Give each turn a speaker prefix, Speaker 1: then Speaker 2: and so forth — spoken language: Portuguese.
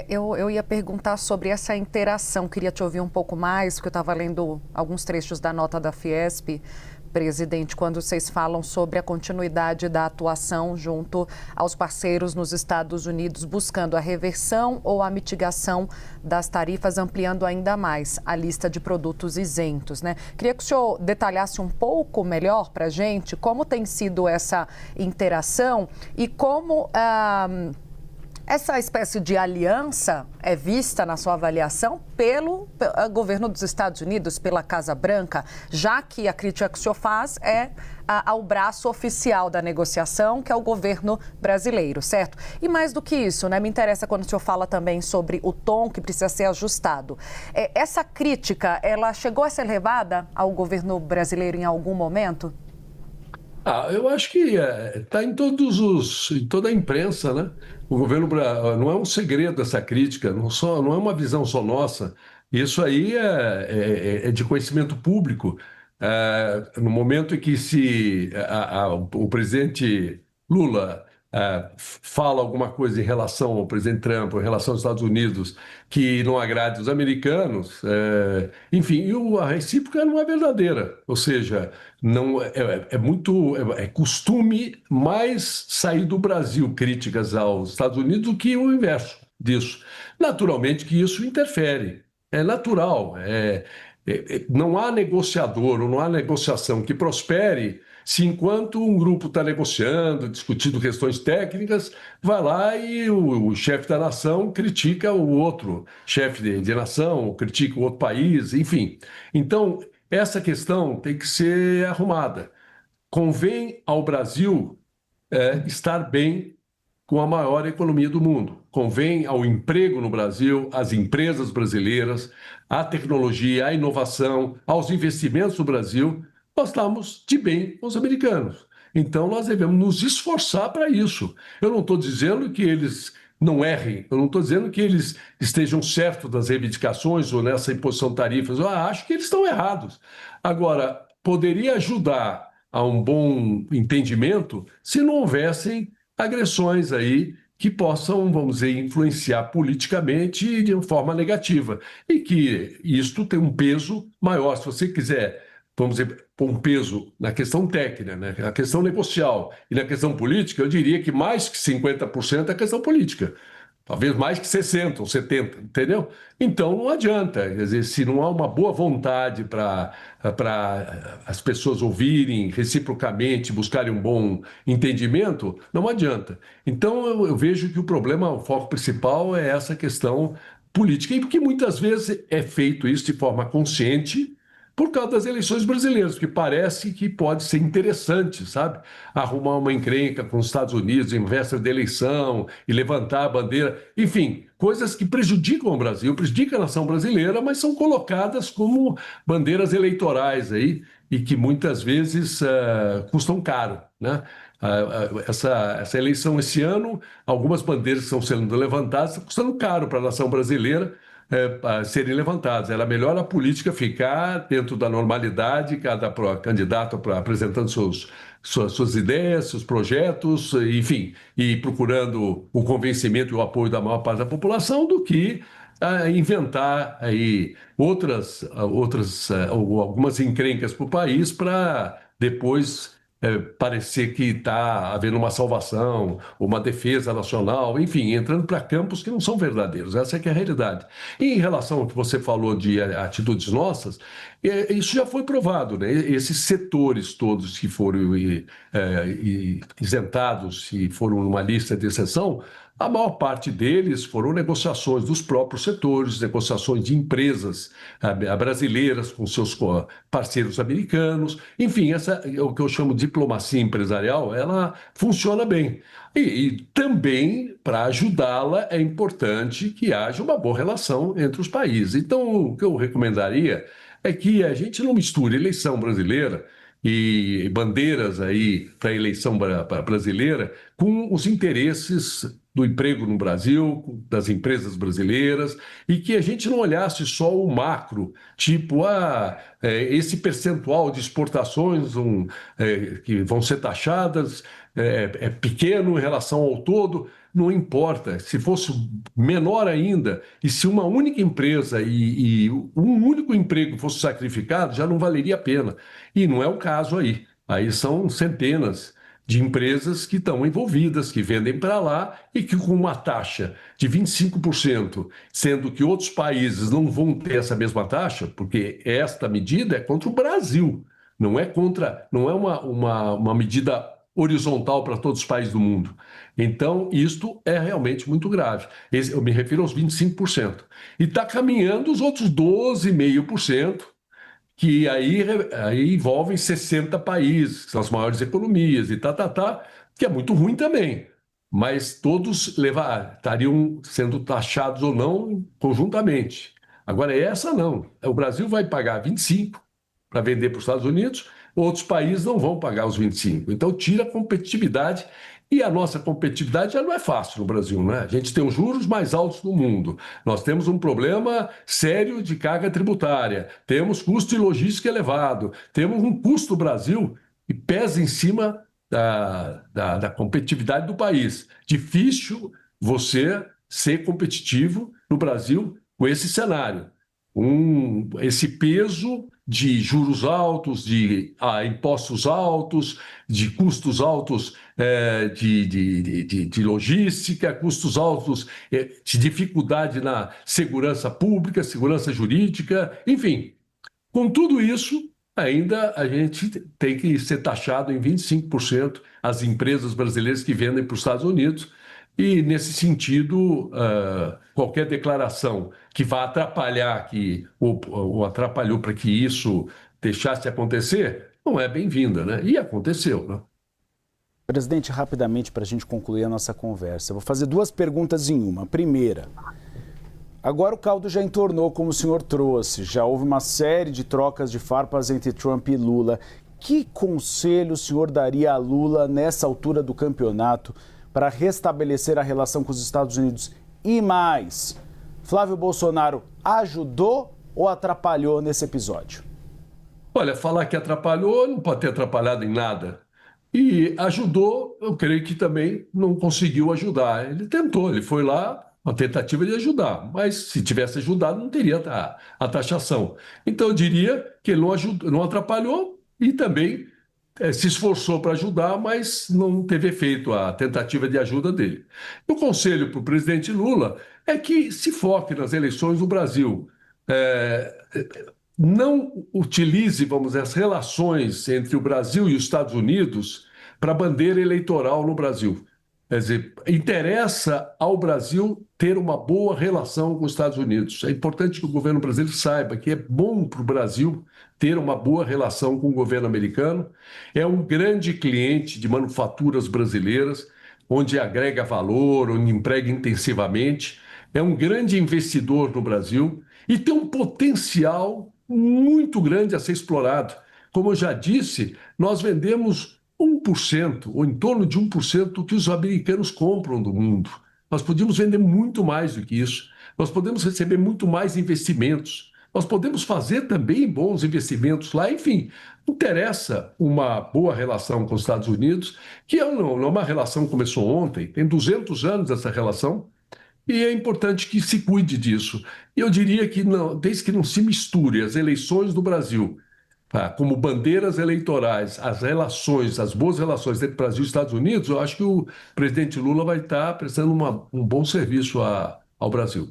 Speaker 1: Eu ia perguntar sobre essa interação, queria te ouvir um pouco mais, porque eu estava lendo alguns trechos da nota da Fiesp, presidente, quando vocês falam sobre a continuidade da atuação junto aos parceiros nos Estados Unidos, buscando a reversão ou a mitigação das tarifas, ampliando ainda mais a lista de produtos isentos, né? Queria que o senhor detalhasse um pouco melhor para a gente como tem sido essa interação e como essa espécie de aliança é vista, na sua avaliação, pelo governo dos Estados Unidos, pela Casa Branca, já que a crítica que o senhor faz é ao braço oficial da negociação, que é o governo brasileiro, certo? E mais do que isso, né, me interessa quando o senhor fala também sobre o tom que precisa ser ajustado. Essa crítica, ela chegou a ser levada ao governo brasileiro em algum momento?
Speaker 2: Eu acho que está em toda a imprensa, né? O governo não é um segredo essa crítica, não é uma visão só nossa. Isso aí é de conhecimento público. No momento em que o presidente Lula fala alguma coisa em relação ao presidente Trump, em relação aos Estados Unidos, que não agrade os americanos, enfim, a recíproca não é verdadeira. Ou seja, não é costume mais sair do Brasil críticas aos Estados Unidos do que o inverso disso. Naturalmente que isso interfere. É natural. Não há negociador ou não há negociação que prospere se enquanto um grupo está negociando, discutindo questões técnicas, vai lá e o chefe da nação critica o outro chefe de nação, ou critica o outro país, enfim. Então, essa questão tem que ser arrumada. Convém ao Brasil estar bem com a maior economia do mundo. Convém ao emprego no Brasil, às empresas brasileiras, à tecnologia, à inovação, aos investimentos no Brasil. Nós estamos de bem com os americanos. Então, nós devemos nos esforçar para isso. Eu não estou dizendo que eles não errem, eu não estou dizendo que eles estejam certos das reivindicações ou nessa imposição de tarifas. Eu acho que eles estão errados. Agora, poderia ajudar a um bom entendimento se não houvessem agressões aí que possam, vamos dizer, influenciar politicamente de uma forma negativa. E que isto tem um peso maior. Se você quiser, vamos dizer, pôr um peso na questão técnica, né? Na questão negocial e na questão política, eu diria que mais que 50% é questão política. Talvez mais que 60 ou 70, entendeu? Então não adianta, quer dizer, se não há uma boa vontade para as pessoas ouvirem reciprocamente, buscarem um bom entendimento, não adianta. Então eu vejo que o problema, o foco principal é essa questão política, e porque muitas vezes é feito isso de forma consciente, por causa das eleições brasileiras, porque parece que pode ser interessante, sabe? Arrumar uma encrenca com os Estados Unidos em véspera de eleição e levantar a bandeira. Enfim, coisas que prejudicam o Brasil, prejudicam a nação brasileira, mas são colocadas como bandeiras eleitorais e que muitas vezes custam caro, né? Essa eleição esse ano, algumas bandeiras que estão sendo levantadas estão custando caro para a nação brasileira, a serem levantadas. Era melhor a política ficar dentro da normalidade, cada candidato apresentando suas ideias, seus projetos, enfim, e procurando o convencimento e o apoio da maior parte da população, do que inventar aí algumas encrencas para o país para depois parecer que está havendo uma salvação, uma defesa nacional, enfim, entrando para campos que não são verdadeiros. Essa é que é a realidade. E em relação ao que você falou de atitudes nossas, isso já foi provado, né? Esses setores todos que foram isentados e foram numa lista de exceção, a maior parte deles foram negociações dos próprios setores, negociações de empresas brasileiras com seus parceiros americanos. Enfim, essa é o que eu chamo de diplomacia empresarial, ela funciona bem. E também, para ajudá-la, é importante que haja uma boa relação entre os países. Então, o que eu recomendaria é que a gente não misture eleição brasileira e bandeiras aí para a eleição brasileira com os interesses do emprego no Brasil, das empresas brasileiras, e que a gente não olhasse só o macro, tipo, esse percentual de exportações que vão ser taxadas é pequeno em relação ao todo. não importa. Se fosse menor ainda, e se uma única empresa e um único emprego fosse sacrificado, já não valeria a pena. E não é o caso aí. Aí são centenas de empresas que estão envolvidas, que vendem para lá e que com uma taxa de 25%, sendo que outros países não vão ter essa mesma taxa, porque esta medida é contra o Brasil, não é uma medida horizontal para todos os países do mundo. Então, isto é realmente muito grave. Eu me refiro aos 25%. E está caminhando os outros 12,5%, que aí envolvem 60 países, que são as maiores economias, e que é muito ruim também. Mas todos estariam sendo taxados ou não conjuntamente. Agora, essa não. O Brasil vai pagar 25 para vender para os Estados Unidos, outros países não vão pagar os 25. Então, tira a competitividade. E a nossa competitividade já não é fácil no Brasil, né? A gente tem os juros mais altos do mundo, nós temos um problema sério de carga tributária, temos custo de logística elevado, temos um custo do Brasil que pesa em cima da competitividade do país. Difícil você ser competitivo no Brasil com esse cenário. Esse peso de juros altos, de impostos altos, de custos altos de logística, custos altos de dificuldade na segurança pública, segurança jurídica, enfim. Com tudo isso, ainda a gente tem que ser taxado em 25% as empresas brasileiras que vendem para os Estados Unidos. E, nesse sentido, qualquer declaração que vá atrapalhar, ou atrapalhou para que isso deixasse de acontecer, não é bem-vinda, né? E aconteceu, né?
Speaker 3: Presidente, rapidamente, para a gente concluir a nossa conversa, eu vou fazer duas perguntas em uma. Primeira, agora o caldo já entornou, como o senhor trouxe, já houve uma série de trocas de farpas entre Trump e Lula. Que conselho o senhor daria a Lula nessa altura do campeonato para restabelecer a relação com os Estados Unidos? E mais, Flávio Bolsonaro ajudou ou atrapalhou nesse episódio?
Speaker 2: Olha, falar que atrapalhou não pode ter atrapalhado em nada. E ajudou, eu creio que também não conseguiu ajudar. Ele tentou, ele foi lá, uma tentativa de ajudar, mas se tivesse ajudado, não teria a taxação. Então, eu diria que ele não atrapalhou e também se esforçou para ajudar, mas não teve efeito a tentativa de ajuda dele. O conselho para o presidente Lula é que se foque nas eleições do Brasil. Não utilize, vamos dizer, as relações entre o Brasil e os Estados Unidos para bandeira eleitoral no Brasil. Quer dizer, interessa ao Brasil ter uma boa relação com os Estados Unidos. É importante que o governo brasileiro saiba que é bom para o Brasil ter uma boa relação com o governo americano. É um grande cliente de manufaturas brasileiras, onde agrega valor, onde emprega intensivamente. É um grande investidor no Brasil e tem um potencial muito grande a ser explorado. Como eu já disse, nós vendemos 1%, ou em torno de 1% do que os americanos compram do mundo. Nós podíamos vender muito mais do que isso. Nós podemos receber muito mais investimentos. Nós podemos fazer também bons investimentos lá. Enfim, interessa uma boa relação com os Estados Unidos, que não é uma relação que começou ontem, tem 200 anos essa relação. E é importante que se cuide disso. Eu diria que, não, desde que não se misture as eleições do Brasil, como bandeiras eleitorais, as boas relações entre Brasil e Estados Unidos, eu acho que o presidente Lula vai estar prestando um bom serviço ao Brasil.